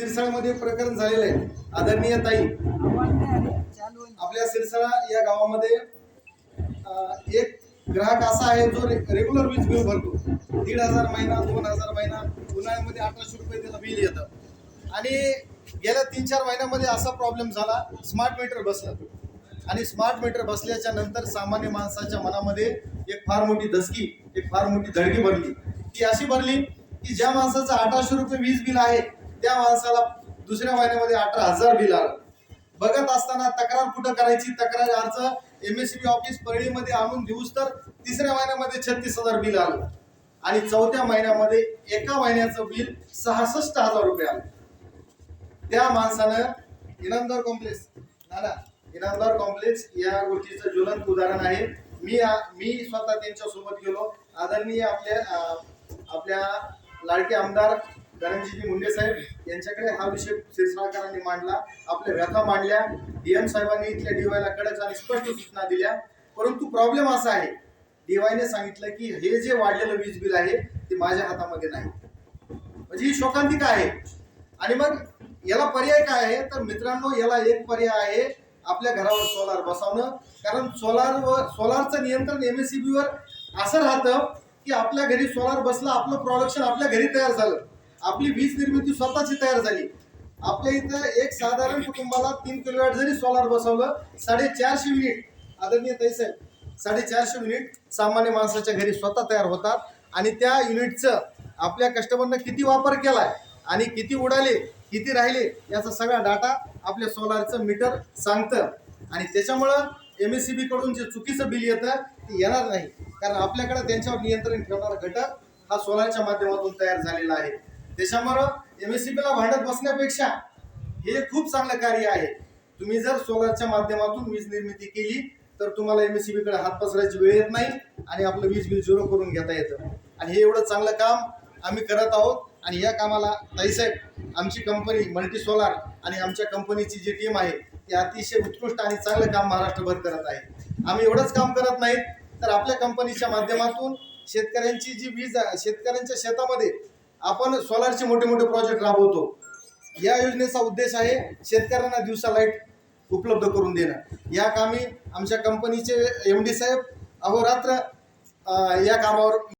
सिरसाळमध्ये प्रकरण झालेलं आहे. आदरणीय ताई, आपल्या सिरसाळा या गावामध्ये एक ग्राहक असा आहे जो रेग्युलर वीज बिल भरतो. 1,500 महिना, 2,000 महिना, उन्हाळ्यामध्ये 1800 रुपये त्याला बिल येतं. आणि गेल्या 3-4 महिन्यामध्ये असा प्रॉब्लेम झाला, स्मार्ट मीटर बसलं. आणि स्मार्ट मीटर बसल्याच्या नंतर सामान्य माणसाच्या मनामध्ये एक फार मोठी धसकी, एक फार मोठी धडकी भरली. ती अशी भरली की ज्या माणसाचं 1800 रुपये वीज बिल आहे त्या माणसाला दुसऱ्या महिन्यामध्ये 18,000 बिल आलं. बघत असताना तक्रार कुठं करायची, तक्रार अर्ज MSEB ऑफिस परळीमध्ये आणून देऊस तर तिसऱ्या महिन्यामध्ये 36,000 बिल आलं. आणि चौथ्या महिन्यामध्ये एका महिन्याचं बिल 66,000 रुपये आलं. त्या माणसानं इनामदार कॉम्प्लेक्स या गोष्टीचं ज्वलंत उदाहरण आहे. मी स्वतः त्यांच्या सोबत गेलो. आदरणीय आपल्या लाडके आमदार धनंजयजी मुंडे साहेब यांच्याकडे हा विषय सिरसाळकरांनी मांडला, आपल्या व्यथा मांडल्या. DM साहेबांनी इथल्या DYला कडक आणि स्पष्ट सूचना दिल्या. परंतु प्रॉब्लेम असा आहे, DYने सांगितलं की हे जे वाढलेलं वीज बिल आहे ते माझ्या हातामध्ये नाही. म्हणजे ही शोकांतिका आहे. आणि मग याला पर्याय काय आहे तर मित्रांनो, याला एक पर्याय आहे, आपल्या घरावर सोलार बसवणं. कारण सोलारचं नियंत्रण MSEB वर असं राहतं की आपल्या घरी सोलार बसला, आपलं प्रोडक्शन आपल्या घरी तयार झालं, आपली वीज निर्मिती स्वतःची तयार झाली. आपल्या इथं एक साधारण कुटुंबाला 3 किलोवॅट जरी सोलार बसवलं, 450 युनिट, आदरणीय ताई साहेब, 450 युनिट सामान्य माणसाच्या घरी स्वतः तयार होतात. आणि त्या युनिटचं आपल्या कस्टमरनं किती वापर केलाय आणि किती उडाले, किती राहिले, याचा सगळा डाटा आपल्या सोलारचं मीटर सांगतं. आणि त्याच्यामुळं MSEB कडून जे चुकीचं बिल येतं ते येणार नाही. कारण आपल्याकडे त्यांच्यावर नियंत्रण ठेवणारा घटक हा सोलारच्या माध्यमातून तयार झालेला आहे. त्याच्यामुळं MSEBला भांडत बसण्यापेक्षा हे खूप चांगलं कार्य आहे. तुम्ही जर सोलारच्या माध्यमातून वीज निर्मिती केली तर तुम्हाला MSEB कडे हात पसरायची वेळ येत नाही आणि आपलं वीज बिल झिरो करून घेता येतं. आणि हे एवढं चांगलं काम आम्ही करत आहोत. आणि या कामाला ताईसाहेब, आमची कंपनी मल्टी सोलार आणि आमच्या कंपनीची जी टीम आहे ती अतिशय उत्कृष्ट आणि चांगलं काम महाराष्ट्रभर करत आहे. आम्ही एवढंच काम करत नाहीत तर आपल्या कंपनीच्या माध्यमातून शेतकऱ्यांची जी वीज, शेतकऱ्यांच्या शेतामध्ये आपण सोलारचे मोठे मोठे प्रोजेक्ट राबवतो. या योजनेचा उद्देश आहे शेतकऱ्यांना दिवसा लाईट उपलब्ध करून देणं. या कामी आमच्या कंपनीचे MD साहेब अहोरात्र या कामावर